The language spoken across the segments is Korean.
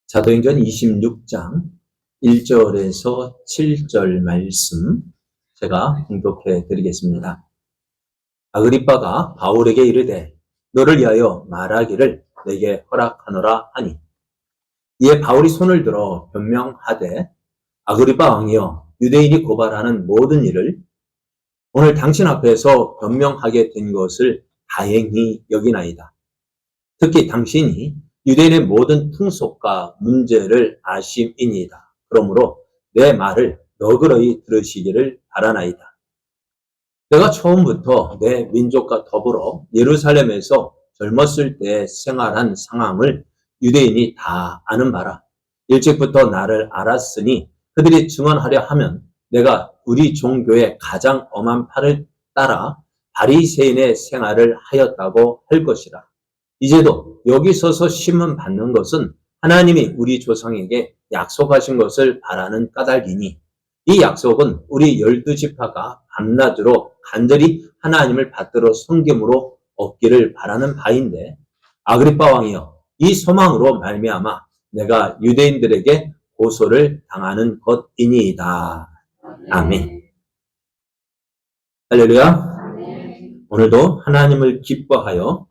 사도행전 26장 1절에서 7절 말씀 제가 봉독해 드리겠습니다. 아그리빠가 바울에게 이르되 너를 위하여 말하기를 내게 허락하노라 하니 이에 바울이 손을 들어 변명하되 아그리빠 왕이여 유대인이 고발하는 모든 일을 오늘 당신 앞에서 변명하게 된 것을 다행히 여기나이다. 특히 당신이 유대인의 모든 풍속과 문제를 아심이니이다. 그러므로 내 말을 너그러이 들으시기를 바라나이다. 내가 처음부터 내 민족과 더불어 예루살렘에서 젊었을 때 생활한 상황을 유대인이 다 아는 바라. 일찍부터 나를 알았으니 그들이 증언하려 하면 내가 우리 종교의 가장 엄한 팔을 따라 바리새인의 생활을 하였다고 할 것이라. 이제도 여기 서서 심은 받는 것은 하나님이 우리 조상에게 약속하신 것을 바라는 까닭이니 이 약속은 우리 12지파가 밤낮으로 간절히 하나님을 받들어 섬김으로 얻기를 바라는 바인데 아그리빠 왕이여 이 소망으로 말미암아 내가 유대인들에게 고소를 당하는 것이니이다. 아멘. 할렐루야. 오늘도 하나님을 기뻐하여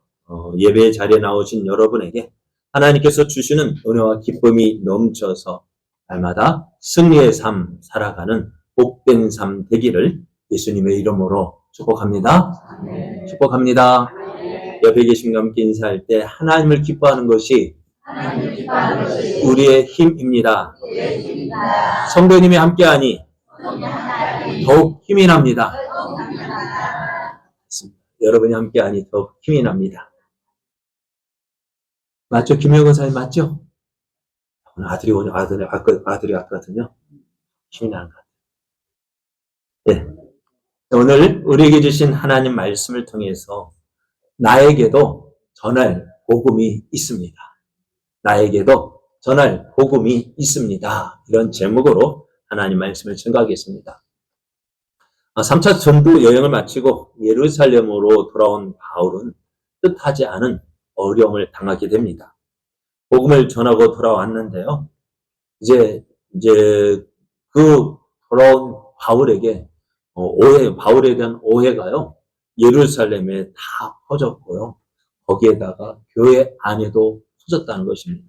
예배 자리에 나오신 여러분에게 하나님께서 주시는 은혜와 기쁨이 넘쳐서 날마다 승리의 삶 살아가는 복된 삶 되기를 예수님의 이름으로 축복합니다. 네. 축복합니다. 네. 옆에 계신 분과 함께 인사할 때 하나님을 기뻐하는 것이 우리의 힘입니다. 성도님이 함께하니 더욱 힘이 납니다. 여러분이 함께하니 더욱 힘이 납니다. 맞죠? 김영건 사님 맞죠? 오늘 아들이 왔거든요. 힘이 나는 것 같아요. 네. 오늘 우리에게 주신 하나님 말씀을 통해서 나에게도 전할 복음이 있습니다. 나에게도 전할 복음이 있습니다. 이런 제목으로 하나님 말씀을 증거하겠습니다. 3차 전도 여행을 마치고 예루살렘으로 돌아온 바울은 뜻하지 않은 어려움을 당하게 됩니다. 복음을 전하고 돌아왔는데요. 이제 그 돌아온 바울에게 바울에 대한 오해가요. 예루살렘에 다 퍼졌고요. 거기에다가 교회 안에도 퍼졌다는 것입니다.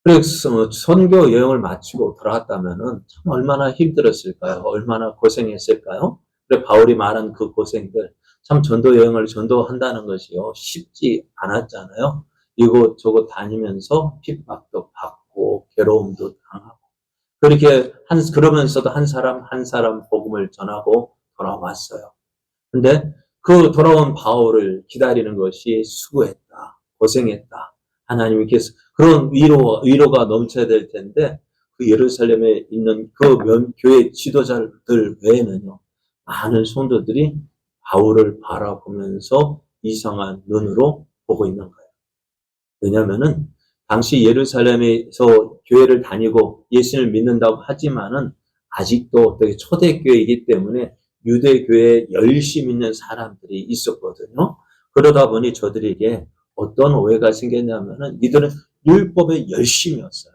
그래서 선교 여행을 마치고 돌아왔다면은 참 얼마나 힘들었을까요? 얼마나 고생했을까요? 그래 바울이 말한 그 고생들 참 전도 여행을 전도한다는 것이요 쉽지 않았잖아요. 이곳저곳 다니면서 핍박도 받고 괴로움도 당하고 그러면서도 한 사람 복음을 전하고 돌아왔어요. 근데 그 돌아온 바울을 기다리는 것이 수고했다, 고생했다. 하나님께서 그런 위로가 넘쳐야 될 텐데 그 예루살렘에 있는 그 교회 지도자들 외에는요 많은 성도들이 바울을 바라보면서 이상한 눈으로 보고 있는 거예요. 왜냐하면은 당시 예루살렘에서 교회를 다니고 예수를 믿는다고 하지만은 아직도 되게 초대교회이기 때문에 유대교회에 열심히 있는 사람들이 있었거든요. 그러다 보니 저들에게 어떤 오해가 생겼냐면은 이들은 율법에 열심이었어요.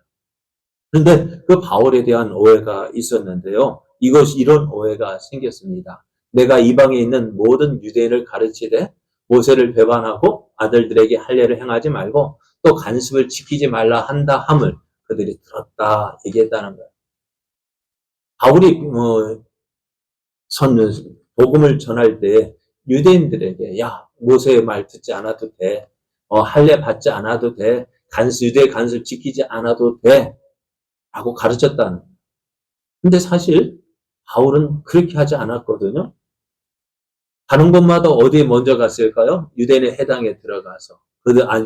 그런데 그 바울에 대한 오해가 있었는데요. 이런 오해가 생겼습니다. 내가 이방에 있는 모든 유대인을 가르치되 모세를 배반하고 아들들에게 할례를 행하지 말고 또 간습을 지키지 말라 한다 함을 그들이 들었다 얘기했다는 거예요. 바울이 복음을 전할 때 유대인들에게 야 모세의 말 듣지 않아도 돼. 할례 받지 않아도 돼. 유대 간습 지키지 않아도 돼. 라고 가르쳤다는 거예요. 근데 사실 바울은 그렇게 하지 않았거든요. 가는 곳마다 어디에 먼저 갔을까요? 유대인의 해당에 들어가서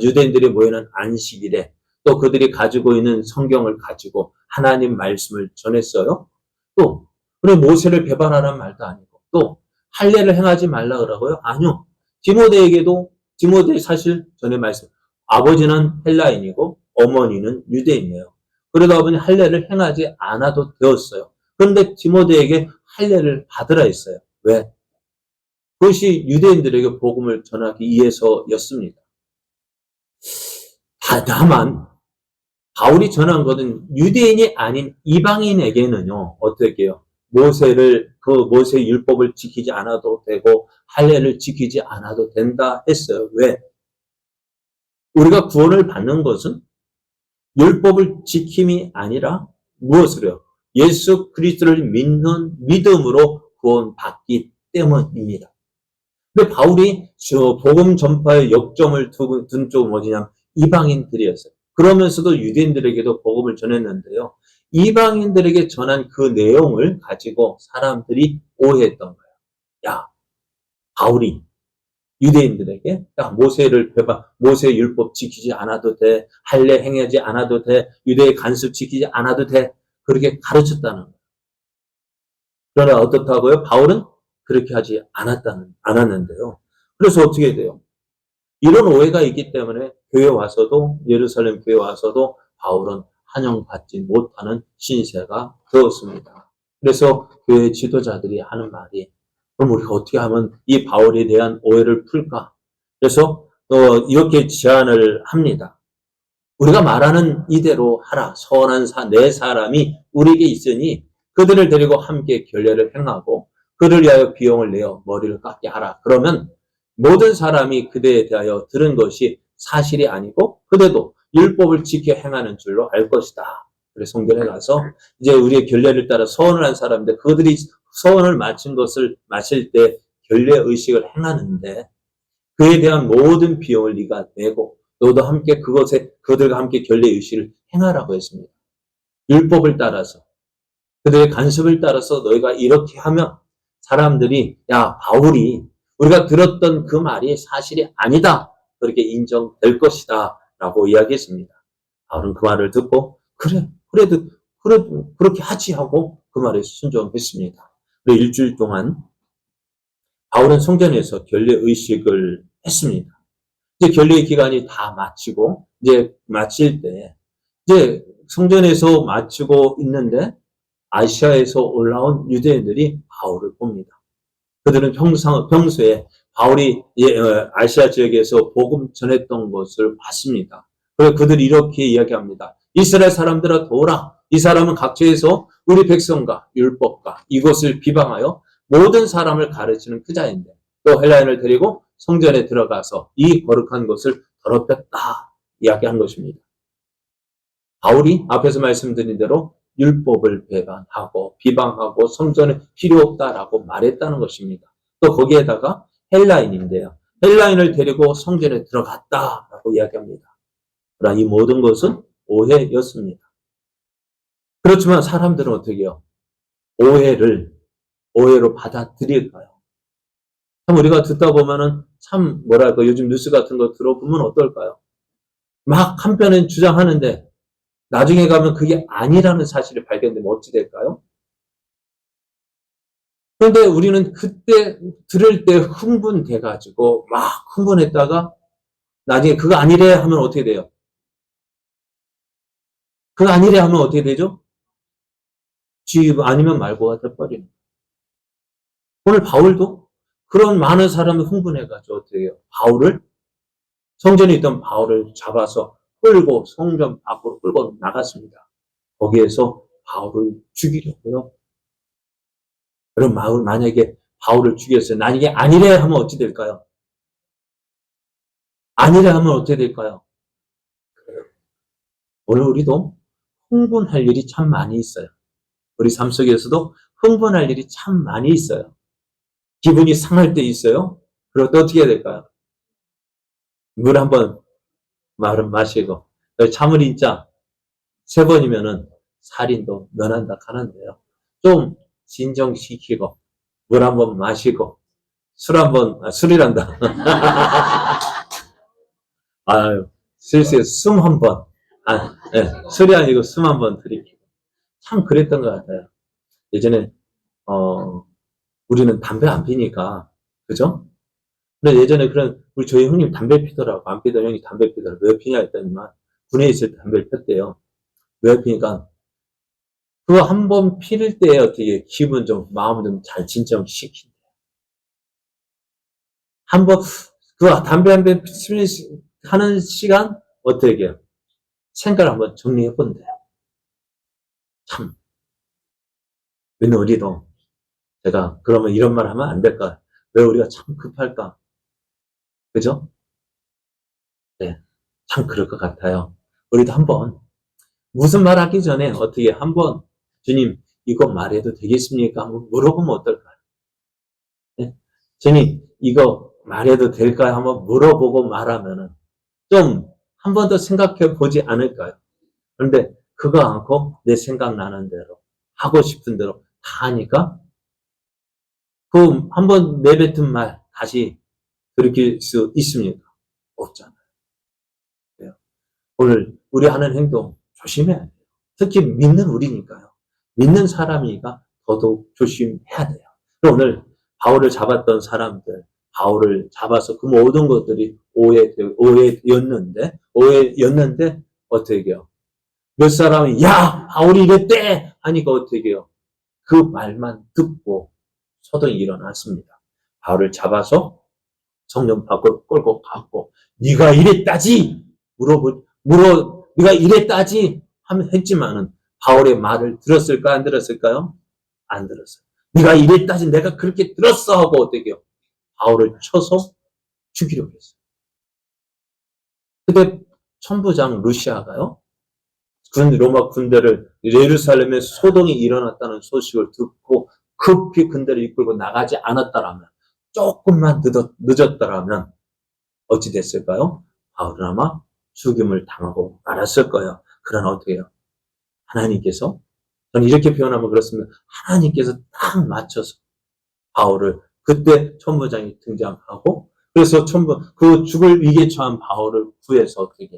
유대인들이 모이는 안식일에 또 그들이 가지고 있는 성경을 가지고 하나님 말씀을 전했어요. 또 그래 모세를 배반하라는 말도 아니고 또 할례를 행하지 말라 그러고요. 아니요. 디모데 사실 전에 말씀 아버지는 헬라인이고 어머니는 유대인이에요. 그러다 보니 할례를 행하지 않아도 되었어요. 그런데 디모데에게 할례를 받으라 했어요. 왜? 그것이 유대인들에게 복음을 전하기 위해서였습니다. 다만 바울이 전한 것은 유대인이 아닌 이방인에게는요, 어떻게 해요? 모세 율법을 지키지 않아도 되고, 할례를 지키지 않아도 된다 했어요. 왜? 우리가 구원을 받는 것은 율법을 지킴이 아니라 무엇으로요? 예수 그리스도를 믿는 믿음으로 구원받기 때문입니다. 근데 바울이 저 복음 전파의 역점을 둔 쪽은 뭐냐면 이방인들이었어요. 그러면서도 유대인들에게도 복음을 전했는데요. 이방인들에게 전한 그 내용을 가지고 사람들이 오해했던 거예요. 야, 바울이 유대인들에게 야, 모세 율법 지키지 않아도 돼. 할례 행하지 않아도 돼. 유대의 간습 지키지 않아도 돼. 그렇게 가르쳤다는 거예요. 그러나 어떻다고요? 바울은 그렇게 하지 않았는데요. 그래서 어떻게 돼요? 이런 오해가 있기 때문에 교회 와서도, 예루살렘 교회 와서도 바울은 환영받지 못하는 신세가 되었습니다. 그래서 교회 지도자들이 하는 말이, 그럼 우리가 어떻게 하면 이 바울에 대한 오해를 풀까? 그래서 이렇게 제안을 합니다. 우리가 말하는 이대로 하라. 선한 네 사람이 우리에게 있으니 그들을 데리고 함께 결례를 행하고 그를 위하여 비용을 내어 머리를 깎게 하라. 그러면 모든 사람이 그대에 대하여 들은 것이 사실이 아니고 그대도 율법을 지켜 행하는 줄로 알 것이다. 그래서 성전에 가서 이제 우리의 결례를 따라 서원을 한 사람인데 그들이 서원을 마친 것을 마칠 때 결례 의식을 행하는데 그에 대한 모든 비용을 네가 내고 너도 함께 그들과 함께 결례 의식을 행하라고 했습니다. 율법을 따라서 그들의 간섭을 따라서 너희가 이렇게 하면 사람들이 야 바울이 우리가 들었던 그 말이 사실이 아니다. 그렇게 인정될 것이다. 라고 이야기했습니다. 바울은 그 말을 듣고 그래도 그렇게 하지 하고 그 말에 순종했습니다. 그리고 일주일 동안 바울은 성전에서 결례 의식을 했습니다. 이제 결례의 기간이 다 마치고 이제 마칠 때 이제 성전에서 마치고 있는데 아시아에서 올라온 유대인들이 바울을 봅니다. 그들은 평소에 바울이 아시아 지역에서 복음 전했던 것을 봤습니다. 그래서 그들이 이렇게 이야기합니다. 이스라엘 사람들아 도라. 이 사람은 각처에서 우리 백성과 율법과 이것을 비방하여 모든 사람을 가르치는 그 자인데 또 헬라인을 데리고 성전에 들어가서 이 거룩한 것을 더럽혔다 이야기한 것입니다. 바울이 앞에서 말씀드린 대로 율법을 배반하고 비방하고 성전에 필요 없다라고 말했다는 것입니다. 또 거기에다가 헬라인인데요. 헬라인을 데리고 성전에 들어갔다라고 이야기합니다. 그러나 이 모든 것은 오해였습니다. 그렇지만 사람들은 어떻게 해요? 오해로 받아들일까요? 참 우리가 듣다 보면은 참 뭐랄까 요즘 뉴스 같은 거 들어보면 어떨까요? 막 한편은 주장하는데 나중에 가면 그게 아니라는 사실이 발견되면 어찌 될까요? 그런데 우리는 그때 들을 때 흥분돼가지고 막 흥분했다가 나중에 그거 아니래 하면 어떻게 돼요? 그거 아니래 하면 어떻게 되죠? 아니면 말고가 돼버리는. 오늘 바울도 그런 많은 사람이 흥분해가지고 어떻게 해요? 성전에 있던 바울을 잡아서 끌고 성전 밖으로 끌고 나갔습니다. 거기에서 바울을 죽이려고요. 그럼 만약에 바울을 죽였어요. 나중에 아니래 하면 어찌 될까요? 아니래 하면 어떻게 될까요? 오늘 우리도 흥분할 일이 참 많이 있어요. 우리 삶 속에서도 흥분할 일이 참 많이 있어요. 기분이 상할 때 있어요. 그럴 때 어떻게 해야 될까요? 물 한번 마시고 참을 인자 3번이면은 살인도 면한다 하는데요. 좀 진정시키고 물 한번 마시고 술이란다. 아유, 슬슬 숨 한번 술이 아니고 숨 한번 들이키고 참 그랬던 것 같아요. 예전에 우리는 담배 안 피니까 그죠? 근데 예전에 우리 저희 형님 담배 피더라고. 안 피던 형이 담배 피더라고. 왜 피냐 했더니만 군에 있을 때 담배를 폈대요. 왜 피니까 그거 한 번 피를 때 어떻게 마음을 좀 잘 진정시킨대. 한 번, 담배 한 대 피는 하는 시간 어떻게 해요? 생각을 한번 정리해 본대요. 참, 왜 우리도 제가 그러면 이런 말 하면 안 될까? 왜 우리가 참 급할까? 그죠? 네, 참 그럴 것 같아요. 우리도 한번 무슨 말 하기 전에 어떻게 한번 주님 이거 말해도 되겠습니까? 한번 물어보면 어떨까요? 네? 주님 이거 말해도 될까요? 한번 물어보고 말하면은 좀 한 번 더 생각해 보지 않을까요? 그런데 그거 않고 내 생각나는 대로 하고 싶은 대로 다 하니까 그 한 번 내뱉은 말 다시 돌이킬 수 있습니까? 없잖아요. 오늘 우리 하는 행동 조심해야 돼요. 특히 믿는 우리니까요. 믿는 사람이니까 더더욱 조심해야 돼요. 오늘 바울을 잡았던 사람들, 바울을 잡아서 그 모든 것들이 오해였는데 어떻게 해요? 몇 사람이 야 바울이 이랬대 하니까 어떻게 해요? 그 말만 듣고 소동이 일어났습니다. 바울을 잡아서 성령 밖으로 끌고 갔고 네가 이랬다지 네가 이랬다지 하면 했지만은 바울의 말을 들었을까 안 들었을까요? 안 들었어요. 네가 이랬다지 내가 그렇게 들었어 하고 어떻게 해요? 바울을 쳐서 죽이려고 했어요. 근데 천부장 루시아가요. 로마 군대를 예루살렘에 소동이 일어났다는 소식을 듣고 급히 군대를 이끌고 나가지 않았다라면 조금만 늦었다라면 어찌 됐을까요? 바울은 아마 죽임을 당하고 말았을 거예요. 그러나 어떻게 해요? 하나님께서 저는 이렇게 표현하면 그렇습니다. 하나님께서 딱 맞춰서 바울을 그때 천부장이 등장하고 그래서 그 죽을 위기에 처한 바울을 구해서 어떻게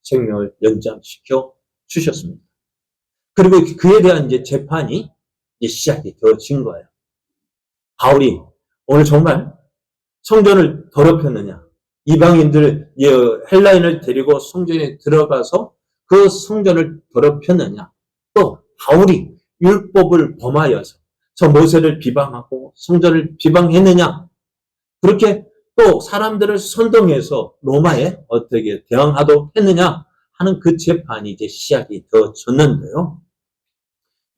생명을 연장시켜 주셨습니다. 그리고 그에 대한 이제 재판이 이제 시작이 되어진 거예요. 바울이 오늘 정말 성전을 더럽혔느냐? 이방인들, 헬라인을 데리고 성전에 들어가서 그 성전을 더럽혔느냐? 또 바울이 율법을 범하여서 저 모세를 비방하고 성전을 비방했느냐? 그렇게 또 사람들을 선동해서 로마에 어떻게 대항하도록 했느냐? 하는 그 재판이 이제 시작이 되어졌는데요.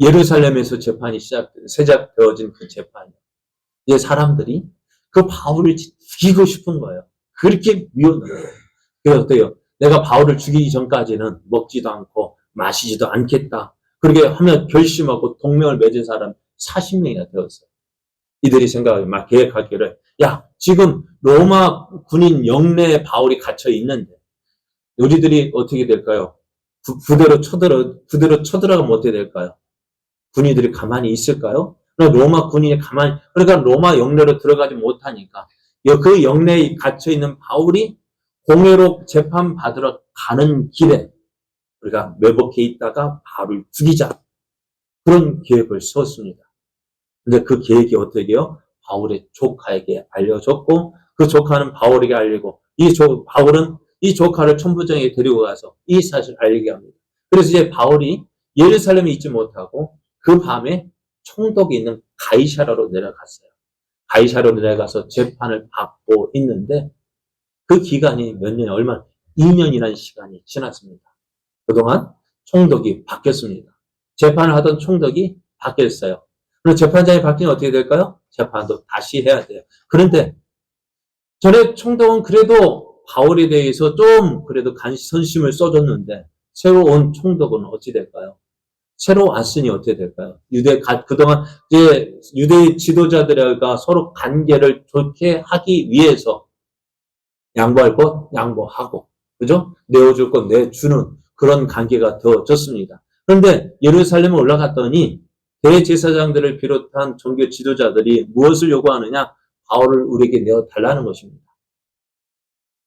예루살렘에서 재판이 시작되어진 그 재판이 이제 사람들이 그 바울을 죽이고 싶은 거예요. 그렇게 미워해요. 그래서 어때요? 내가 바울을 죽이기 전까지는 먹지도 않고 마시지도 않겠다. 그렇게 하면 결심하고 동맹을 맺은 사람 40명이나 되었어요. 이들이 생각하기 막 계획하기를 야 지금 로마 군인 영내에 바울이 갇혀 있는데 우리들이 어떻게 될까요? 부대로 쳐들어가면 어떻게 될까요? 군인들이 가만히 있을까요? 로마 군인이 그러니까 로마 영내로 들어가지 못하니까 그 영내에 갇혀있는 바울이 공회로 재판받으러 가는 길에 우리가 매복해 있다가 바울을 죽이자. 그런 계획을 세웠습니다. 근데 그 계획이 어떻게 해요? 바울의 조카에게 알려졌고 그 조카는 바울에게 알리고 바울은 이 조카를 천부장에게 데리고 가서 이 사실을 알리게 합니다. 그래서 이제 바울이 예루살렘에 있지 못하고 그 밤에 총독이 있는 가이사라로 내려갔어요. 가이사라로 내려가서 재판을 받고 있는데 그 기간이 몇 년이 2년이라는 시간이 지났습니다. 그동안 총독이 바뀌었습니다. 재판을 하던 총독이 바뀌었어요. 그럼 재판장이 바뀌면 어떻게 될까요? 재판도 다시 해야 돼요. 그런데 전에 총독은 그래도 바울에 대해서 좀 그래도 선심을 써줬는데 새로 온 총독은 어찌 될까요? 새로 왔으니 어떻게 될까요? 그동안 이제 유대 지도자들과 서로 관계를 좋게 하기 위해서 양보할 것 양보하고, 그죠? 내어줄 것 내주는 그런 관계가 되어졌습니다. 그런데 예루살렘에 올라갔더니 대제사장들을 비롯한 종교 지도자들이 무엇을 요구하느냐? 바울을 우리에게 내어달라는 것입니다.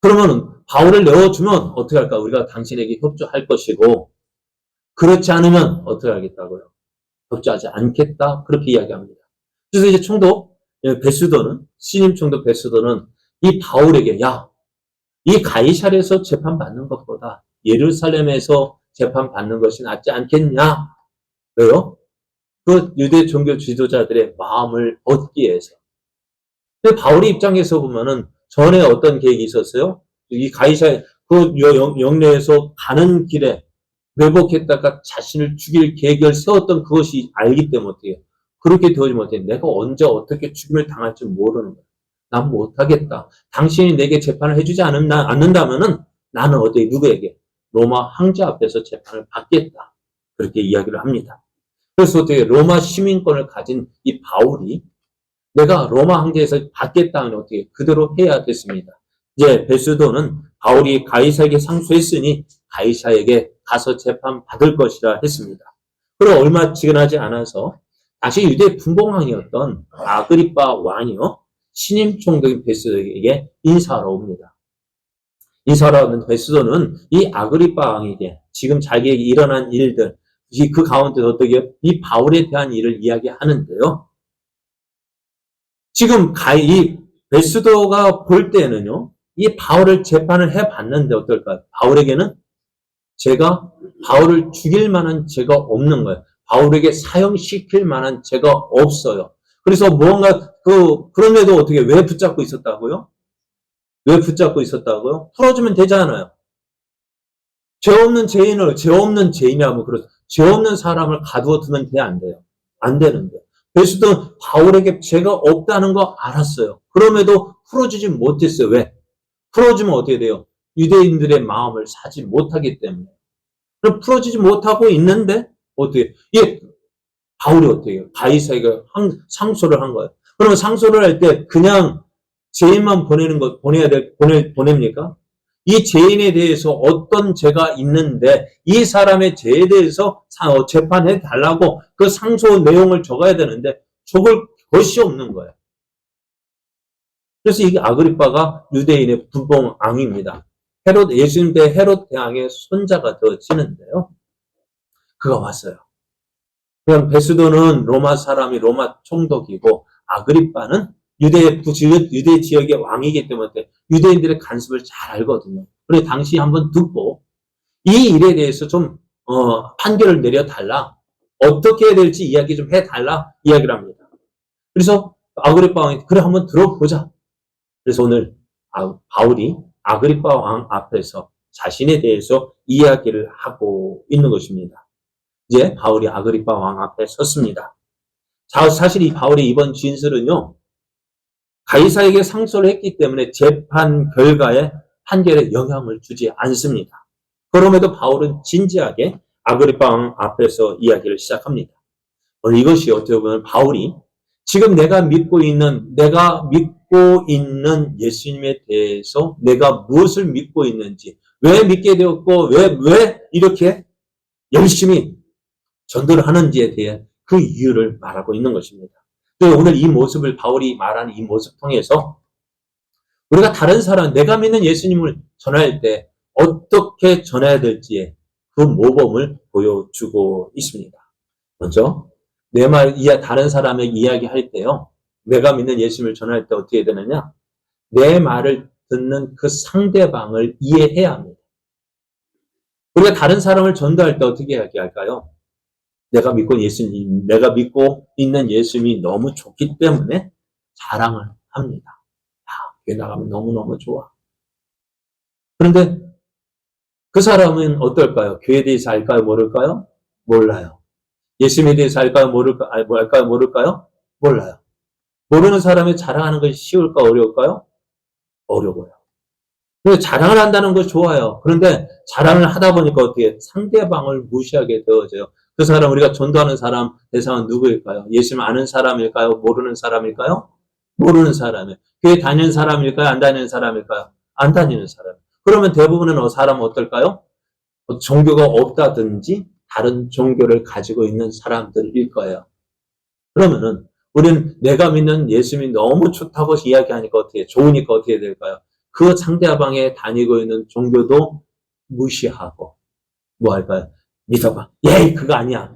그러면 바울을 내어주면 어떻게 할까? 우리가 당신에게 협조할 것이고 그렇지 않으면 어떻게 하겠다고요? 협조하지 않겠다. 그렇게 이야기합니다. 그래서 이제 총독 베스도는 신임 총독 베스도는 이 바울에게 이 가이사랴에서 재판받는 것보다 예루살렘에서 재판받는 것이 낫지 않겠냐? 왜요? 그 유대 종교 지도자들의 마음을 얻기 위해서. 근데 바울의 입장에서 보면은 전에 어떤 계획이 있었어요? 이 가이사랴 그 영내에서 가는 길에 매복했다가 자신을 죽일 계획을 세웠던 그것이 알기 때문에 어때요? 그렇게 되어지 못해. 내가 언제 어떻게 죽임을 당할지 모르는 거야. 난 못하겠다. 당신이 내게 재판을 해주지 않는다면은 나는 어디 누구에게? 로마 황제 앞에서 재판을 받겠다. 그렇게 이야기를 합니다. 그래서 어떻게 로마 시민권을 가진 이 바울이 내가 로마 황제에서 받겠다는 어떻게 그대로 해야 됐습니다. 이제 베스도는 바울이 가이사에게 상소했으니 가이사에게 가서 재판 받을 것이라 했습니다. 그리고 얼마 지나지 않아서 다시 유대 분봉왕이었던 아그리빠 왕이요 신임 총독인 베스도에게 인사하러 옵니다. 인사하러 오는 베스도는 이 아그리빠 왕에게 지금 자기에게 일어난 일들 그 가운데서 어떻게 이 바울에 대한 일을 이야기하는데요. 지금 이 베스도가 볼 때는요, 이 바울을 재판을 해봤는데 어떨까요? 바울에게는 제가 바울을 죽일 만한 죄가 없는 거예요. 바울에게 사형시킬 만한 죄가 없어요. 그래서 뭔가 그럼에도 어떻게 왜 붙잡고 있었다고요? 왜 붙잡고 있었다고요? 풀어주면 되잖아요. 죄 없는 죄인이라면 그렇죠. 죄 없는 사람을 가두어 두면 돼, 안 돼요? 안 되는데. 베스도는 바울에게 죄가 없다는 거 알았어요. 그럼에도 풀어주지 못했어요. 왜? 풀어주면 어떻게 돼요? 유대인들의 마음을 사지 못하기 때문에. 그럼 풀어주지 못하고 있는데 어떻게? 바울이 어떻게 해요? 가이사에게 상소를 한 거예요. 그러면 상소를 할 때 그냥 죄인만 보냅니까? 이 죄인에 대해서 어떤 죄가 있는데 이 사람의 죄에 대해서 재판해 달라고 그 상소 내용을 적어야 되는데 적을 것이 없는 거예요. 그래서 이게 아그리빠가 유대인의 분봉왕입니다. 예수님 때 헤롯 대왕의 손자가 되어지는데요. 그가 왔어요. 그냥 베스도는 로마 사람이 로마 총독이고 아그리빠는 유대 지역의 왕이기 때문에 유대인들의 간섭을 잘 알거든요. 그래서 당시 한번 듣고 이 일에 대해서 좀 판결을 내려달라. 어떻게 해야 될지 이야기 좀 해달라 이야기를 합니다. 그래서 아그리빠 왕이 그래 한번 들어보자. 그래서 오늘 바울이 아그리빠 왕 앞에서 자신에 대해서 이야기를 하고 있는 것입니다. 이제 바울이 아그리빠 왕 앞에 섰습니다. 사실 이 바울의 이번 진술은요. 가이사에게 상소를 했기 때문에 재판 결과에 판결에 영향을 주지 않습니다. 그럼에도 바울은 진지하게 아그리빠 왕 앞에서 이야기를 시작합니다. 오늘 이것이 어떻게 보면 바울이 지금 내가 믿고 있는 예수님에 대해서 내가 무엇을 믿고 있는지, 왜 믿게 되었고, 왜 이렇게 열심히 전도를 하는지에 대해 그 이유를 말하고 있는 것입니다. 오늘 이 모습을 바울이 말하는 이 모습 통해서 우리가 다른 사람, 내가 믿는 예수님을 전할 때 어떻게 전해야 될지에 그 모범을 보여주고 있습니다. 먼저 다른 사람에게 이야기할 때요. 내가 믿는 예수님을 전할 때 어떻게 되느냐? 내 말을 듣는 그 상대방을 이해해야 합니다. 우리가 다른 사람을 전도할 때 어떻게 이야기할까요? 내가 믿고 있는 예수님이 너무 좋기 때문에 자랑을 합니다. 교회 나가면 너무너무 좋아. 그런데 그 사람은 어떨까요? 교회에 대해서 알까요? 모를까요? 몰라요. 예수님에 대해서 알까요? 모를까요? 몰라요. 모르는 사람이 자랑하는 것이 쉬울까? 어려울까요? 어려워요. 그래서 자랑을 한다는 것이 좋아요. 그런데 자랑을 하다 보니까 어떻게 상대방을 무시하게 되어져요. 그 사람, 우리가 전도하는 사람 대상은 누구일까요? 예수님 아는 사람일까요? 모르는 사람일까요? 모르는 사람이에요. 교회 다니는 사람일까요? 안 다니는 사람일까요? 안 다니는 사람. 그러면 대부분은 사람은 어떨까요? 종교가 없다든지 다른 종교를 가지고 있는 사람들일 거예요. 그러면은 우리는 내가 믿는 예수님이 너무 좋다고 이야기하니까 좋으니까 어떻게 될까요? 그 상대방에 다니고 있는 종교도 무시하고 뭐 할까요? 믿어봐. 그거 아니야.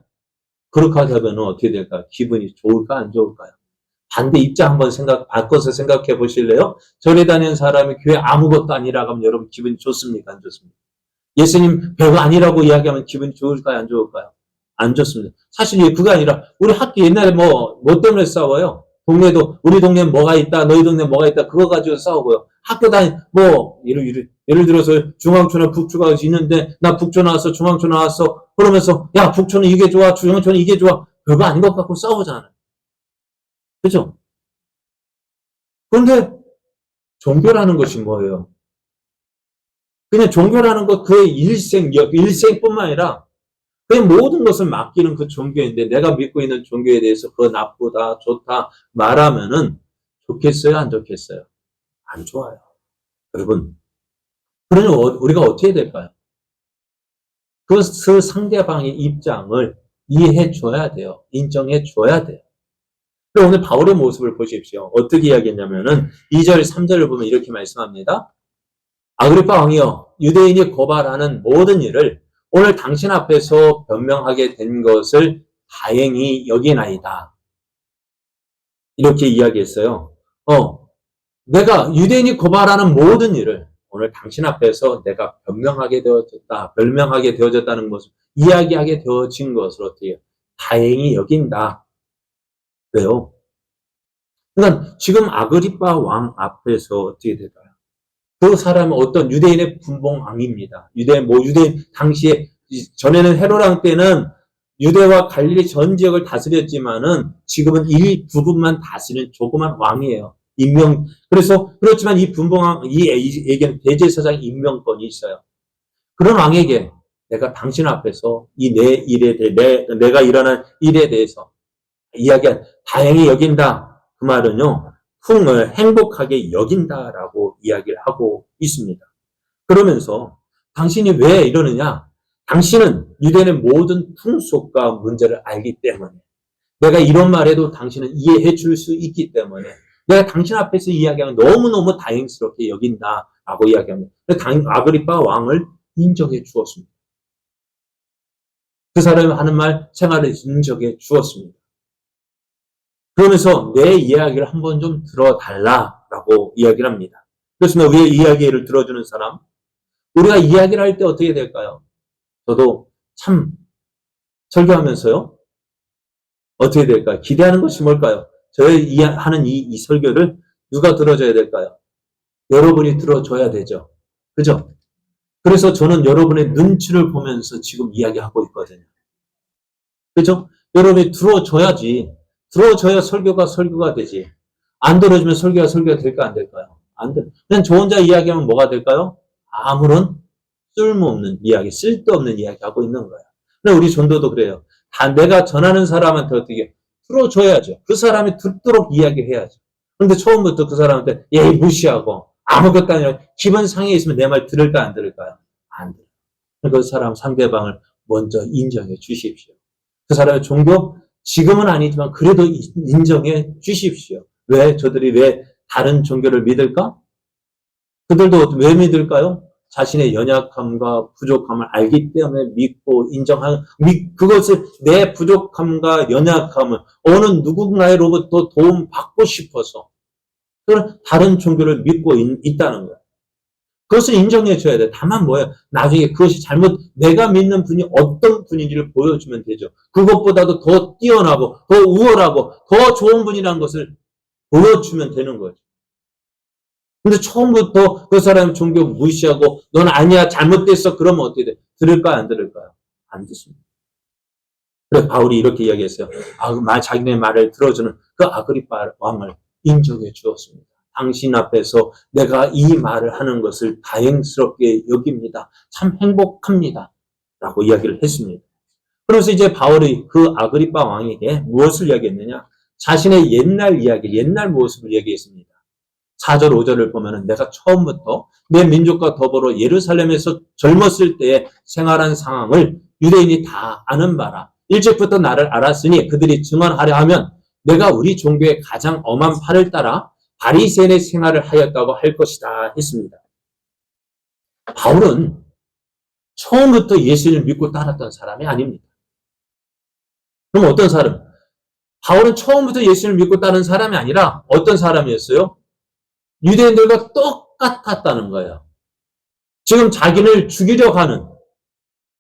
그렇게 하다 보면 어떻게 될까요? 기분이 좋을까 안 좋을까요? 반대 입장 한번 바꿔서 생각해 보실래요? 절에 다니는 사람이 교회 아무것도 아니라고 하면 여러분 기분이 좋습니까? 안 좋습니까? 예수님 별거 아니라고 이야기하면 기분이 좋을까요? 안 좋을까요? 안 좋습니다. 사실 그거 아니라 우리 학교 옛날에 뭐 때문에 싸워요? 우리 동네에 뭐가 있다, 너희 동네에 뭐가 있다, 그거 가지고 싸우고요. 학교 예를 들어서 중앙초나 북초가 있는데 나 북초 나왔어, 중앙초 나왔어. 그러면서 야, 북초는 이게 좋아, 중앙초는 이게 좋아. 별거 아닌 것 같고 싸우잖아요. 그죠? 그런데 종교라는 것이 뭐예요? 그냥 종교라는 것, 그의 일생뿐만 아니라 그냥 모든 것을 맡기는 그 종교인데 내가 믿고 있는 종교에 대해서 그거 나쁘다, 좋다 말하면은 좋겠어요, 안 좋겠어요? 안 좋아요. 여러분, 그러면 우리가 어떻게 될까요? 그 상대방의 입장을 이해해 줘야 돼요. 인정해 줘야 돼요. 오늘 바울의 모습을 보십시오. 어떻게 이야기했냐면은 2절, 3절을 보면 이렇게 말씀합니다. 아그리파 왕이여, 유대인이 고발하는 모든 일을 오늘 당신 앞에서 변명하게 된 것을 다행히 여기나이다. 이렇게 이야기했어요. 내가 유대인이 고발하는 모든 일을 오늘 당신 앞에서 내가 변명하게 되어졌다는 것을 이야기하게 되어진 것을 어떻게 해요? 다행히 여긴다. 왜요? 그러니까 지금 아그리파 왕 앞에서 어떻게 될까요? 그 사람은 어떤 유대인의 분봉왕입니다. 유대인 당시에 전에는 헤롯 왕 때는 유대와 갈릴리 전 지역을 다스렸지만은 지금은 이 부분만 다스리는 조그만 왕이에요. 그래서 그렇지만 이 분봉왕 이에게는 대제사장 임명권이 있어요. 그런 왕에게 내가 당신 앞에서 내가 일어난 일에 대해서 이야기한 다행히 여긴다. 그 말은요, 풍을 행복하게 여긴다라고 이야기를 하고 있습니다. 그러면서 당신이 왜 이러느냐? 당신은 유대인의 모든 풍속과 문제를 알기 때문에 내가 이런 말해도 당신은 이해해 줄 수 있기 때문에 내가 당신 앞에서 이야기하면 너무너무 다행스럽게 여긴다라고 이야기합니다. 아그리파 왕을 인정해 주었습니다. 그 사람이 하는 말 생활을 인정해 주었습니다. 그러면서 내 이야기를 한번 좀 들어달라라고 이야기를 합니다. 그렇습니다. 우리의 이야기를 들어주는 사람. 우리가 이야기를 할 때 어떻게 될까요? 저도 참 설교하면서요. 어떻게 될까요? 기대하는 것이 뭘까요? 저의 하는 이 설교를 누가 들어줘야 될까요? 여러분이 들어줘야 되죠. 그죠? 그래서 저는 여러분의 눈치를 보면서 지금 이야기하고 있거든요. 그죠? 여러분이 들어줘야지. 들어줘야 설교가 되지. 안 들어주면 설교가 될까 안 될까요? 안 돼. 그냥 저 혼자 이야기하면 뭐가 될까요? 아무런 쓸모없는 이야기, 쓸데없는 이야기 하고 있는 거예요. 근데 우리 전도도 그래요. 다 내가 전하는 사람한테 어떻게 들어줘야죠. 그 사람이 듣도록 이야기해야죠. 그런데 처음부터 그 사람한테 무시하고 아무것도 아니라 기분 상해 있으면 내 말 들을까 안 들을까요? 안 들어요. 그 사람 상대방을 먼저 인정해 주십시오. 그 사람의 종교 지금은 아니지만 그래도 인정해 주십시오. 저들이 왜 다른 종교를 믿을까? 그들도 왜 믿을까요? 자신의 연약함과 부족함을 알기 때문에 믿고 그것을 내 부족함과 연약함을 어느 누군가로부터 도움받고 싶어서 다른 종교를 믿고 있다는 거예요. 그것을 인정해 줘야 돼. 다만 뭐예요? 나중에 그것이 내가 믿는 분이 어떤 분인지를 보여주면 되죠. 그것보다도 더 뛰어나고, 더 우월하고, 더 좋은 분이라는 것을 보여주면 되는 거죠. 근데 처음부터 그 사람 종교 무시하고, 넌 아니야, 잘못됐어. 그러면 어떻게 돼? 들을까요, 안 들을까요? 안 듣습니다. 그래, 바울이 이렇게 이야기했어요. 자기네 말을 들어주는 그 아그리파 왕을 인정해 주었습니다. 당신 앞에서 내가 이 말을 하는 것을 다행스럽게 여깁니다. 참 행복합니다. 라고 이야기를 했습니다. 그래서 이제 바울이 그 아그리파 왕에게 무엇을 이야기했느냐? 자신의 옛날 이야기, 옛날 모습을 이야기했습니다. 4절, 5절을 보면은 내가 처음부터 내 민족과 더불어 예루살렘에서 젊었을 때에 생활한 상황을 유대인이 다 아는 바라. 일찍부터 나를 알았으니 그들이 증언하려 하면 내가 우리 종교의 가장 엄한 팔을 따라 바리새인의 생활을 하였다고 할 것이다 했습니다. 바울은 처음부터 예수를 믿고 따랐던 사람이 아닙니다. 그럼 어떤 사람? 바울은 처음부터 예수를 믿고 따른 사람이 아니라 어떤 사람이었어요? 유대인들과 똑같았다는 거예요. 지금 자기를 죽이려고 하는,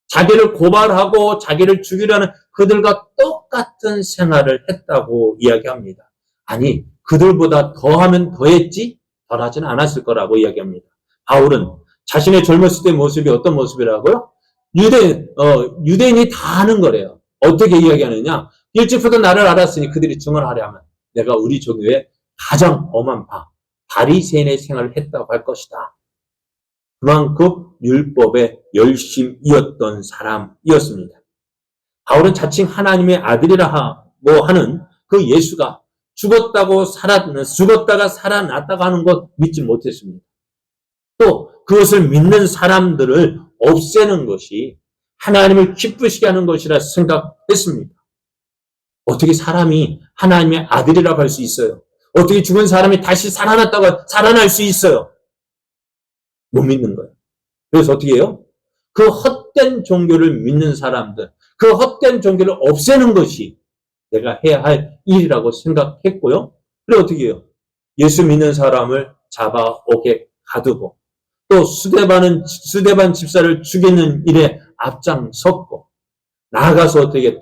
자기를 고발하고 자기를 죽이려는 그들과 똑같은 생활을 했다고 이야기합니다. 아니, 그들보다 더하면 더했지 덜하지는 않았을 거라고 이야기합니다. 바울은 자신의 젊었을 때 모습이 어떤 모습이라고요? 유대인이 다 아는 거래요. 어떻게 이야기하느냐? 일찍부터 나를 알았으니 그들이 증언하려면 내가 우리 종교의 가장 엄한 바리새인의 생활을 했다고 할 것이다. 그만큼 율법에 열심이었던 사람이었습니다. 바울은 자칭 하나님의 아들이라 하는 그 예수가 죽었다가 살아났다고 하는 것 믿지 못했습니다. 또 그것을 믿는 사람들을 없애는 것이 하나님을 기쁘시게 하는 것이라 생각했습니다. 어떻게 사람이 하나님의 아들이라고 할 수 있어요? 어떻게 죽은 사람이 다시 살아날 수 있어요? 못 믿는 거예요. 그래서 어떻게 해요? 그 헛된 종교를 믿는 사람들, 그 헛된 종교를 없애는 것이 내가 해야 할 일이라고 생각했고요. 그래 어떻게 해요? 예수 믿는 사람을 잡아 옥에 가두고 또 수데반 집사를 죽이는 일에 앞장섰고 나아가서 어떻게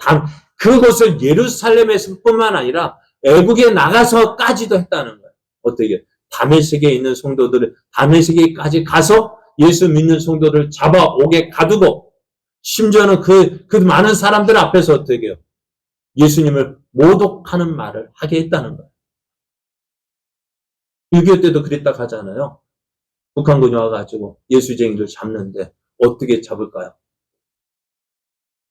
그것을 예루살렘에서뿐만 아니라 애국에 나가서까지도 했다는 거예요. 어떻게 다메섹에 있는 성도들을 다메섹에까지 가서 예수 믿는 성도를 잡아 옥에 가두고 심지어는 그 많은 사람들 앞에서 어떻게 해요? 예수님을 모독하는 말을 하게 했다는 거예요. 6.25 때도 그랬다고 하잖아요. 북한군이 와가지고 예수쟁이를 잡는데 어떻게 잡을까요?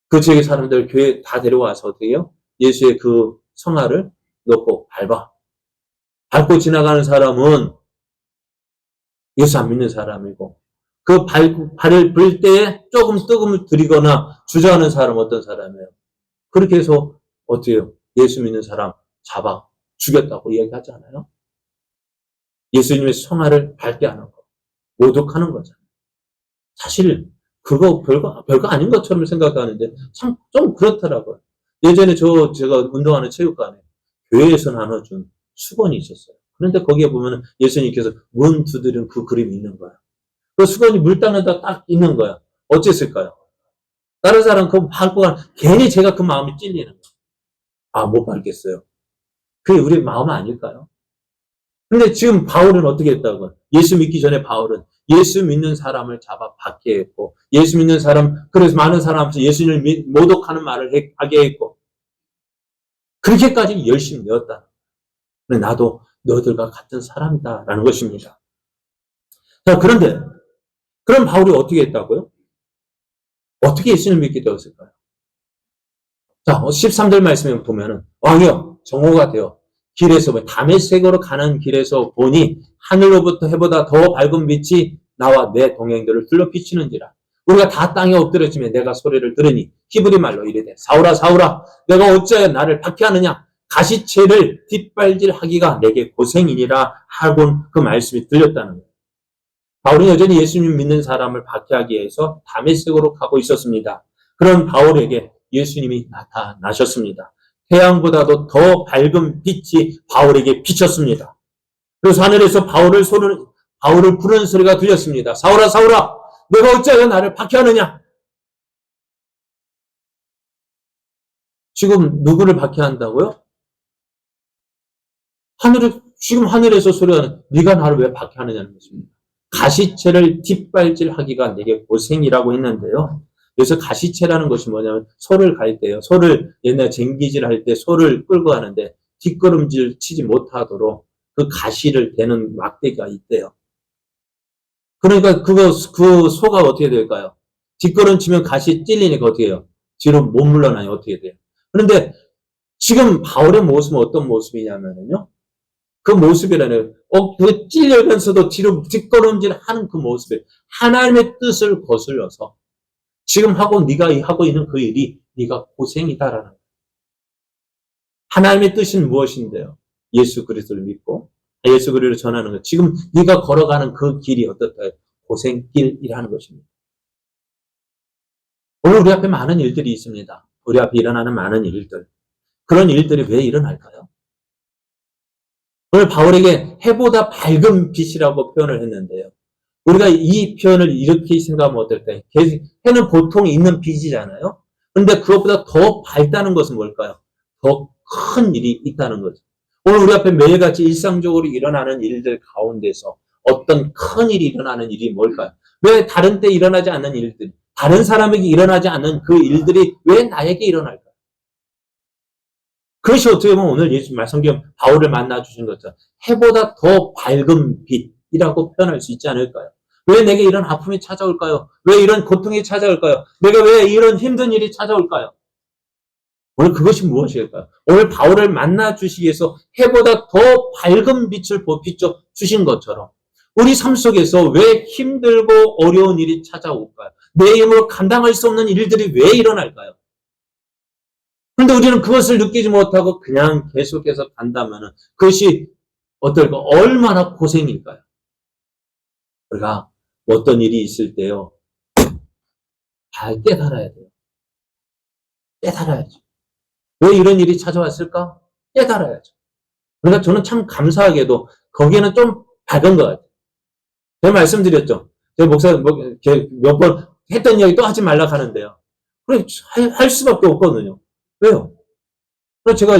그 지역의 사람들 교회 다 데려와서 어떻게 해요? 예수의 그 성화를 놓고 밟고 지나가는 사람은 예수 안 믿는 사람이고 그 발을 볼 때에 조금 뜨금을 들이거나 주저하는 사람은 어떤 사람이에요? 그렇게 해서 어떻게 해요? 예수 믿는 사람 잡아 죽였다고 이야기하잖아요. 예수님의 성화를 밟게 하는 거, 모독하는 거잖아요. 사실 그거 별거 아닌 것처럼 생각하는데 참 좀 그렇더라고요. 예전에 제가 운동하는 체육관에 교회에서 나눠준 수건이 있었어요. 그런데 거기에 보면 예수님께서 문 두드린 그 그림이 있는 거야. 그 수건이 물 닦는다 딱 있는 거야. 어쨌을까요? 다른 사람 그거 밟고 괜히 제가 그 마음이 찔리는 거야. 아, 못 밟겠어요. 그게 우리 마음 아닐까요? 근데 지금 바울은 어떻게 했다고? 예수 믿기 전에 바울은 예수 믿는 사람을 잡아 받게 했고, 예수 믿는 사람, 그래서 많은 사람 앞에서 예수님을 모독하는 말을 하게 했고, 그렇게까지 열심히 내었다. 나도 너희들과 같은 사람이다라는 것입니다. 자, 그런데, 그럼 바울이 어떻게 했다고요? 어떻게 예수님을 믿게 되었을까요? 자, 13절 말씀에 보면은, 왕이여, 정오가 되어 길에서, 다메섹으로 가는 길에서 보니 하늘로부터 해보다 더 밝은 빛이 나와 내 동행들을 둘러 비치는지라. 우리가 다 땅에 엎드려지며 내가 소리를 들으니 히브리 말로 이르되 사울아 사울아 내가 어찌하여 나를 박해하느냐 가시채를 뒷발질하기가 내게 고생이니라 하곤 그 말씀이 들렸다는 거예요. 바울은 여전히 예수님 믿는 사람을 박해하기 위해서 다메섹으로 가고 있었습니다. 그런 바울에게 예수님이 나타나셨습니다. 태양보다도 더 밝은 빛이 바울에게 비쳤습니다. 그래서 하늘에서 바울을 부르는 소리가 들렸습니다. 사울아, 사울아, 내가 어찌하여 나를 박해하느냐? 지금 누구를 박해한다고요? 지금 하늘에서 소리가 네가 나를 왜 박해하느냐는 것입니다. 가시채를 뒷발질하기가 내게 고생이라고 했는데요. 그래서 가시채라는 것이 뭐냐면 소를 갈 때요. 소를 옛날 쟁기질 할 때 소를 끌고 가는데 뒷걸음질 치지 못하도록 그 가시를 대는 막대기가 있대요. 그러니까 그 소가 어떻게 될까요? 뒷걸음 치면 가시 찔리니까 어떻게 해요? 뒤로 못 물러나요. 어떻게 돼요? 그런데 지금 바울의 모습은 어떤 모습이냐면요. 그 모습이라는 그 찔려면서도 뒤로 뒷걸음질 하는 그 모습에 하나님의 뜻을 거슬러서 지금 네가 하고 있는 그 일이 네가 고생이다라는 거예요. 하나님의 뜻은 무엇인데요? 예수 그리스도를 믿고 예수 그리스도를 전하는 것. 지금 네가 걸어가는 그 길이 어떻다? 고생길이라는 것입니다. 오늘 우리 앞에 많은 일들이 있습니다. 우리 앞에 일어나는 많은 일들. 그런 일들이 왜 일어날까요? 오늘 바울에게 해보다 밝은 빛이라고 표현을 했는데요. 우리가 이 표현을 이렇게 생각하면 어떨까요? 해는 보통 있는 빛이잖아요. 그런데 그것보다 더 밝다는 것은 뭘까요? 더 큰 일이 있다는 거죠. 오늘 우리 앞에 매일같이 일상적으로 일어나는 일들 가운데서 어떤 큰 일이 일어나는 일이 뭘까요? 왜 다른 때 일어나지 않는 일들, 다른 사람에게 일어나지 않는 그 일들이 왜 나에게 일어날까요? 그것이 어떻게 보면 오늘 예수 말씀경 바울을 만나 주신 것처럼 해보다 더 밝은 빛이라고 표현할 수 있지 않을까요? 왜 내게 이런 아픔이 찾아올까요? 왜 이런 고통이 찾아올까요? 내가 왜 이런 힘든 일이 찾아올까요? 오늘 그것이 무엇일까요? 오늘 바울을 만나 주시기 위해서 해보다 더 밝은 빛을 비춰 주신 것처럼 우리 삶 속에서 왜 힘들고 어려운 일이 찾아올까요? 내 힘으로 감당할 수 없는 일들이 왜 일어날까요? 그런데 우리는 그것을 느끼지 못하고 그냥 계속해서 간다면 그것이 어떨까? 얼마나 고생일까요? 우리가 어떤 일이 있을 때요. 잘 깨달아야 돼요. 깨달아야죠. 왜 이런 일이 찾아왔을까? 깨달아야죠. 그러니까 저는 참 감사하게도 거기에는 좀 밝은 것 같아요. 제가 말씀드렸죠. 제가 목사 몇 번 했던 이야기 또 하지 말라 하는데요. 그래, 할 수밖에 없거든요. 왜요? 그래서 제가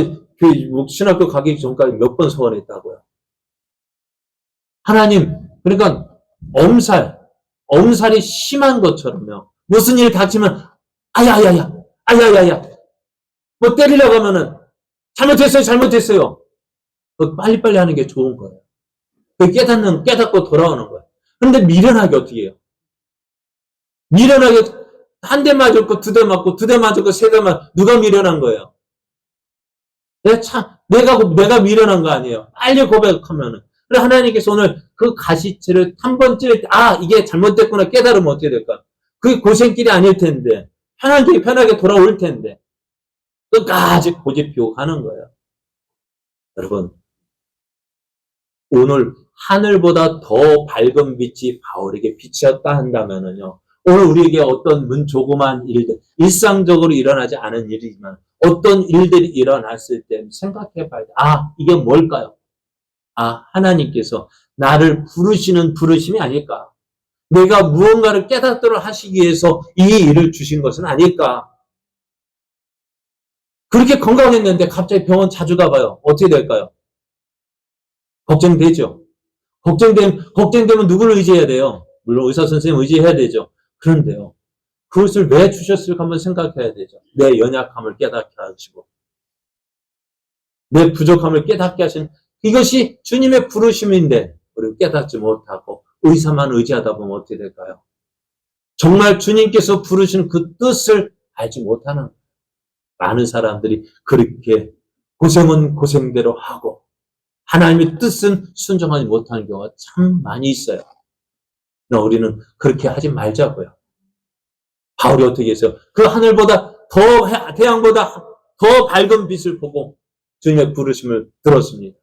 신학교 가기 전까지 몇 번 서원했다고요. 하나님, 그러니까 엄살이 심한 것처럼요. 무슨 일 닥치면 아야야야 뭐 때리려고 하면은 잘못했어요. 빨리빨리 하는 게 좋은 거예요. 깨닫고 돌아오는 거예요. 그런데 미련하게 어떻게 해요? 미련하게 한 대 맞았고, 두 대 맞고, 두 대 맞았고, 세 대 맞고, 누가 미련한 거예요? 내가 미련한 거 아니에요. 빨리 고백하면은. 그래, 하나님께서 오늘 그 가시체를 한 번 찔릴 때, 이게 잘못됐구나 깨달으면 어떻게 될까? 그게 고생길이 아닐 텐데, 편하게 돌아올 텐데, 끝까지 고집피고 가는 거예요. 여러분, 오늘 하늘보다 더 밝은 빛이 바울에게 비치었다 한다면은요, 오늘 우리에게 어떤 조그만 일들, 일상적으로 일어나지 않은 일이지만, 어떤 일들이 일어났을 때 생각해 봐야 돼. 이게 뭘까요? 하나님께서 나를 부르시는 부르심이 아닐까? 내가 무언가를 깨닫도록 하시기 위해서 이 일을 주신 것은 아닐까? 그렇게 건강했는데 갑자기 병원 자주 가봐요. 어떻게 될까요? 걱정되죠? 걱정되면 누구를 의지해야 돼요? 물론 의사 선생님 의지해야 되죠. 그런데요. 그것을 왜 주셨을까 한번 생각해야 되죠. 내 연약함을 깨닫게 하시고, 내 부족함을 깨닫게 하신 이것이 주님의 부르심인데 우리가 깨닫지 못하고 의사만 의지하다 보면 어떻게 될까요? 정말 주님께서 부르신 그 뜻을 알지 못하는 거예요. 많은 사람들이 그렇게 고생은 고생대로 하고 하나님의 뜻은 순종하지 못하는 경우가 참 많이 있어요. 우리는 그렇게 하지 말자고요. 바울이 어떻게 했어요? 그 하늘보다 태양보다 더 밝은 빛을 보고 주님의 부르심을 들었습니다.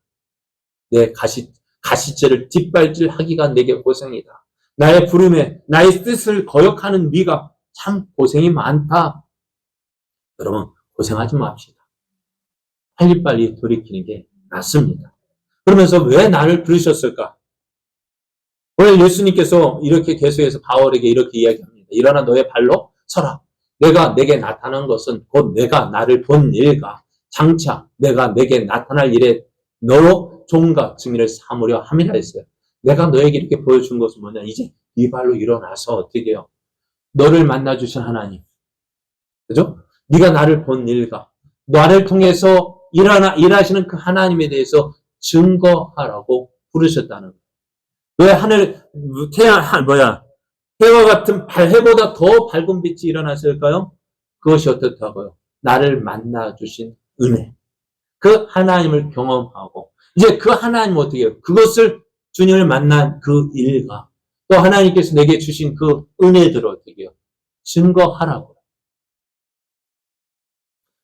내 가시체를 뒷발질하기가 내게 고생이다. 나의 부름에 나의 뜻을 거역하는 네가 참 고생이 많다. 여러분 고생하지 맙시다. 빨리빨리 돌이키는 게 낫습니다. 그러면서 왜 나를 부르셨을까? 오늘 예수님께서 이렇게 계속해서 바울에게 이렇게 이야기합니다. 일어나 너의 발로 서라. 내가 내게 나타난 것은 곧 내가 나를 본 일과 장차 내가 내게 나타날 일에 너로 종과 증인을 삼으려 함이라 했어요. 내가 너에게 이렇게 보여준 것은 뭐냐? 이제 네 발로 일어나서 어떻게 해요? 너를 만나주신 하나님. 그죠? 네가 나를 본 일과 나를 통해서 일하시는 그 하나님에 대해서 증거하라고 부르셨다는 거예요. 왜 해와 같은 해보다 더 밝은 빛이 일어났을까요? 그것이 어떻다고요? 나를 만나주신 은혜. 그 하나님을 경험하고, 이제 그 하나님 어떻게 해요? 그것을 주님을 만난 그 일과 또 하나님께서 내게 주신 그 은혜들을 어떻게 해요? 증거하라고.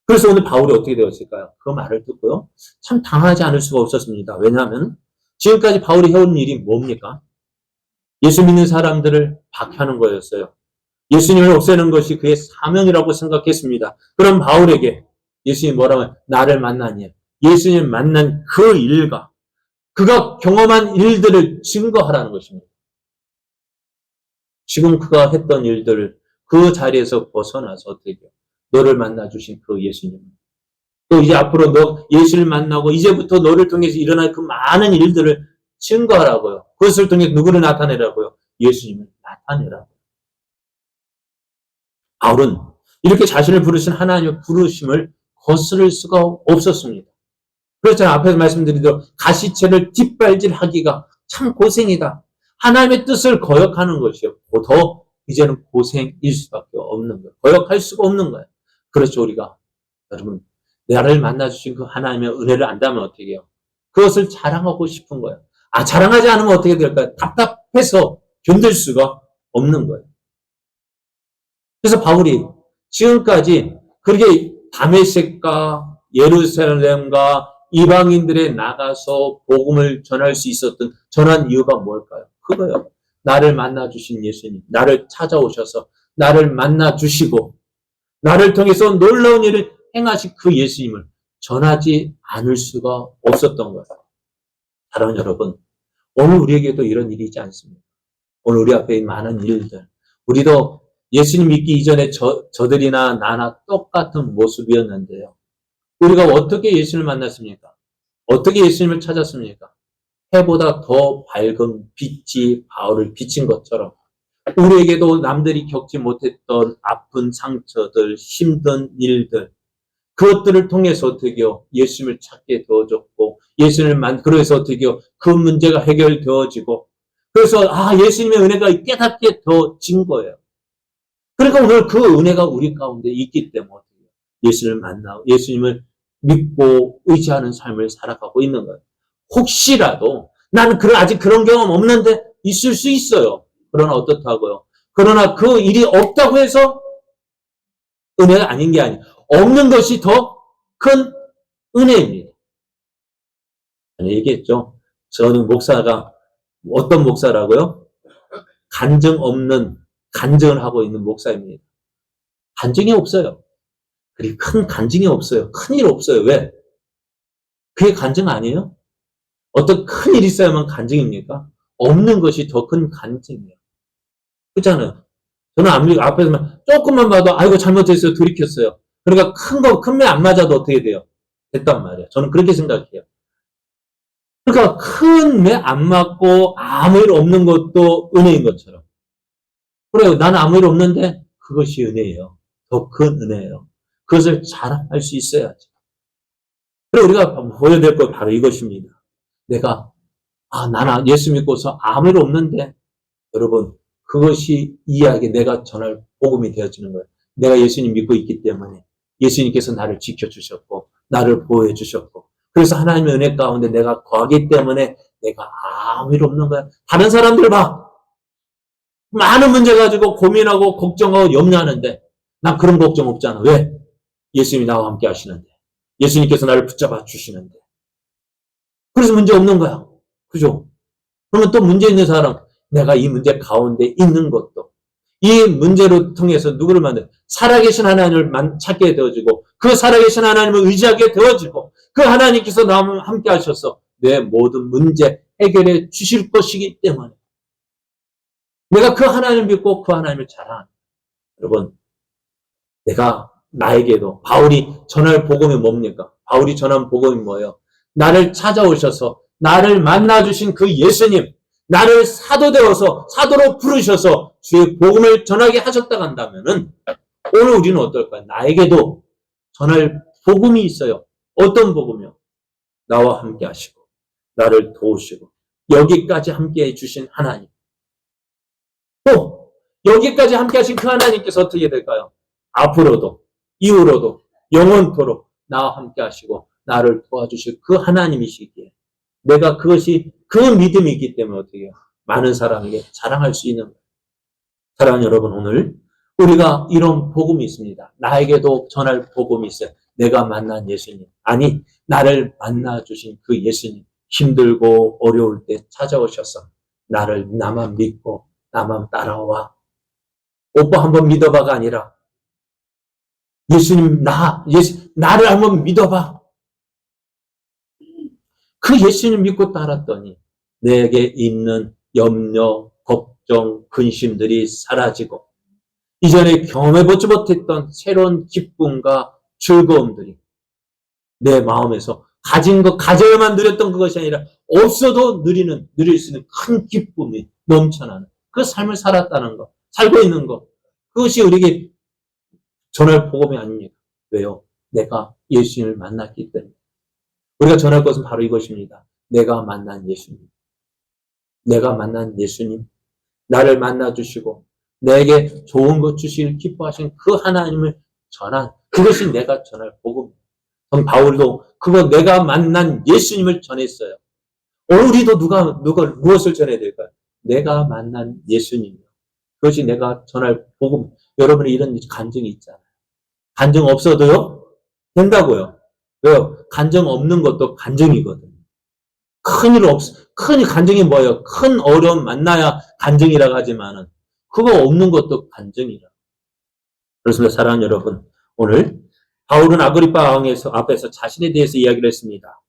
그래서 오늘 바울이 어떻게 되었을까요? 그 말을 듣고요. 참 당하지 않을 수가 없었습니다. 왜냐하면 지금까지 바울이 해온 일이 뭡니까? 예수 믿는 사람들을 박해하는 거였어요. 예수님을 없애는 것이 그의 사명이라고 생각했습니다. 그럼 바울에게 예수님이 뭐라고 하면 나를 만나니 예수님을 만난 그 일과 그가 경험한 일들을 증거하라는 것입니다. 지금 그가 했던 일들을 그 자리에서 벗어나서 어떻게 해요? 너를 만나주신 그 예수님. 또 이제 앞으로 너 예수를 만나고 이제부터 너를 통해서 일어날 그 많은 일들을 증거하라고요. 그것을 통해 누구를 나타내라고요? 예수님을 나타내라. 아니라. 바울은 이렇게 자신을 부르신 하나님의 부르심을 거스를 수가 없었습니다. 그렇잖아요. 앞에서 말씀드린 대로 가시채를 뒷발질하기가 참 고생이다. 하나님의 뜻을 거역하는 것이요. 더 이제는 고생일 수밖에 없는 거예요. 거역할 수가 없는 거예요. 그렇죠. 우리가 여러분 나를 만나주신 그 하나님의 은혜를 안다면 어떻게 해요? 그것을 자랑하고 싶은 거예요. 자랑하지 않으면 어떻게 될까요? 답답해서 견딜 수가 없는 거예요. 그래서 바울이 지금까지 그렇게 다메섹과 예루살렘과 이방인들에 나가서 복음을 전할 수 있었던 전한 이유가 뭘까요? 그거요. 나를 만나주신 예수님, 나를 찾아오셔서 나를 만나주시고 나를 통해서 놀라운 일을 행하신 그 예수님을 전하지 않을 수가 없었던 거예요. 사랑하는 여러분, 오늘 우리에게도 이런 일이 있지 않습니까? 오늘 우리 앞에 많은 일들, 우리도 예수님 믿기 이전에 저들이나 나나 똑같은 모습이었는데요. 우리가 어떻게 예수님을 만났습니까? 어떻게 예수님을 찾았습니까? 해보다 더 밝은 빛이 바울을 비친 것처럼 우리에게도 남들이 겪지 못했던 아픈 상처들, 힘든 일들, 그것들을 통해서 어떻게요? 예수님을 찾게 되어졌고, 그래서 어떻게요? 그 문제가 해결되어지고, 그래서, 예수님의 은혜가 깨닫게 되어진 거예요. 그러니까 오늘 그 은혜가 우리 가운데 있기 때문에 예수님을 만나고, 예수님을 믿고 의지하는 삶을 살아가고 있는 거예요. 혹시라도, 나는 아직 그런 경험 없는데 있을 수 있어요. 그러나 어떻다고요? 그러나 그 일이 없다고 해서 은혜가 아닌 게 아니에요. 없는 것이 더 큰 은혜입니다. 얘기했죠. 저는 목사가 어떤 목사라고요? 간증 없는 간증을 하고 있는 목사입니다. 간증이 없어요. 그리 큰 간증이 없어요. 큰일 없어요. 왜? 그게 간증 아니에요? 어떤 큰일 있어야만 간증입니까? 없는 것이 더 큰 간증이에요. 그렇잖아요. 저는 앞에서만 조금만 봐도 아이고 잘못했어요. 돌이켰어요. 그러니까 큰 매 안 맞아도 어떻게 돼요? 됐단 말이에요. 저는 그렇게 생각해요. 그러니까 큰 매 안 맞고 아무 일 없는 것도 은혜인 것처럼. 그래요. 나는 아무 일 없는데 그것이 은혜예요. 더 큰 은혜예요. 그것을 자랑할 수 있어야지. 그래 우리가 보여야 될 것 바로 이것입니다. 내가 나는 예수 믿고서 아무 일 없는데 여러분 그것이 이야기 내가 전할 복음이 되어지는 거예요. 내가 예수님 믿고 있기 때문에 예수님께서 나를 지켜주셨고 나를 보호해 주셨고 그래서 하나님의 은혜 가운데 내가 거하기 때문에 내가 아무 일 없는 거야. 다른 사람들 봐. 많은 문제 가지고 고민하고 걱정하고 염려하는데 난 그런 걱정 없잖아. 왜? 예수님이 나와 함께 하시는데 예수님께서 나를 붙잡아 주시는데 그래서 문제 없는 거야. 그죠? 그러면 또 문제 있는 사람 내가 이 문제 가운데 있는 것도 이 문제를 통해서 누구를 만나? 살아계신 하나님을 찾게 되어지고 그 살아계신 하나님을 의지하게 되어지고 그 하나님께서 나와 함께 하셔서 내 모든 문제 해결해 주실 것이기 때문에 내가 그 하나님을 믿고 그 하나님을 자랑합니다. 여러분 나에게도 바울이 전할 복음이 뭡니까? 바울이 전한 복음이 뭐예요? 나를 찾아오셔서 나를 만나주신 그 예수님 나를 사도로 부르셔서 주의 복음을 전하게 하셨다고 한다면은 오늘 우리는 어떨까요? 나에게도 전할 복음이 있어요. 어떤 복음이요? 나와 함께 하시고 나를 도우시고 여기까지 함께 해주신 하나님 또 여기까지 함께 하신 그 하나님께서 어떻게 될까요? 앞으로도 이후로도 영원토록 나와 함께 하시고 나를 도와주실 그 하나님이시기에 내가 그것이 그 믿음이 있기 때문에 어떻게 해요? 많은 사람에게 자랑할 수 있는 거예요. 사랑하는 여러분 오늘 우리가 이런 복음이 있습니다. 나에게도 전할 복음이 있어요. 내가 만난 예수님 아니 나를 만나주신 그 예수님 힘들고 어려울 때 찾아오셔서 나만 믿고 나만 따라와 오빠 한번 믿어봐가 아니라 예수님 나를 한번 믿어봐. 그 예수님 믿고 따랐더니 내게 있는 염려, 걱정, 근심들이 사라지고 이전에 경험해보지 못했던 새로운 기쁨과 즐거움들이 내 마음에서 가져야만 누렸던 그것이 아니라 없어도 누릴 수 있는 큰 기쁨이 넘쳐나는 그 삶을 살았다는 것, 살고 있는 것, 그것이 우리에게 전할 복음이 아닙니까? 왜요? 내가 예수님을 만났기 때문에. 우리가 전할 것은 바로 이것입니다. 내가 만난 예수님. 내가 만난 예수님. 나를 만나주시고 내게 좋은 것 주시길 기뻐하신 그 하나님을 전한, 그것이 내가 전할 복음. 바울도 그거 내가 만난 예수님을 전했어요. 오늘 우리도 무엇을 전해야 될까요? 내가 만난 예수님. 그것이 내가 전할 복음. 여러분이 이런 간증이 있잖아요. 간증 없어도요? 된다고요. 왜요? 간증 없는 것도 간증이거든요. 큰 간증이 뭐예요? 큰 어려움 만나야 간증이라고 하지만은, 그거 없는 것도 간증이라. 그렇습니다. 사랑하는 여러분. 오늘, 바울은 아그리파 왕 앞에서 자신에 대해서 이야기를 했습니다.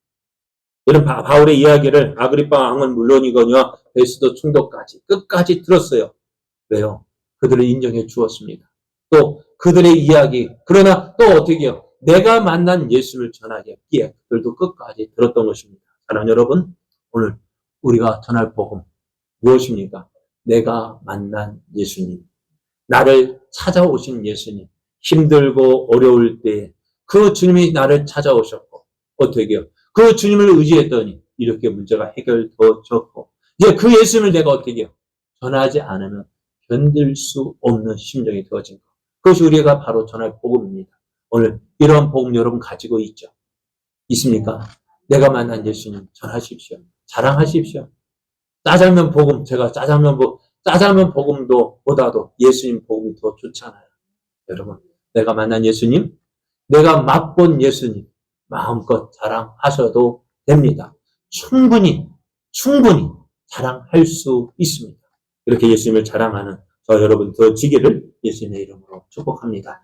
이런 바울의 이야기를 아그리파 왕은 물론이거니와 베스도 총독까지 끝까지 들었어요. 왜요? 그들을 인정해 주었습니다. 또 그들의 이야기, 그러나 또 어떻게 해요? 내가 만난 예수를 전하게 했기에 그들도 끝까지 들었던 것입니다. 사랑하는 여러분, 오늘 우리가 전할 복음 무엇입니까? 내가 만난 예수님, 나를 찾아오신 예수님, 힘들고 어려울 때 그 주님이 나를 찾아오셨고, 어떻게 해요? 그 주님을 의지했더니 이렇게 문제가 해결되었고, 이제 그 예수님을 내가 어떻게 해요? 전하지 않으면 견딜 수 없는 심정이 되어진 것. 그것이 우리가 바로 전할 복음입니다. 오늘 이러한 복음 여러분 가지고 있죠? 있습니까? 내가 만난 예수님 전하십시오. 자랑하십시오. 짜장면 복음, 제가 짜장면 복음도 보다도 예수님 복음이 더 좋잖아요. 여러분, 내가 만난 예수님, 내가 맛본 예수님, 마음껏 자랑하셔도 됩니다. 충분히 자랑할 수 있습니다. 이렇게 예수님을 자랑하는 저 여러분 되어지기를 예수님의 이름으로 축복합니다.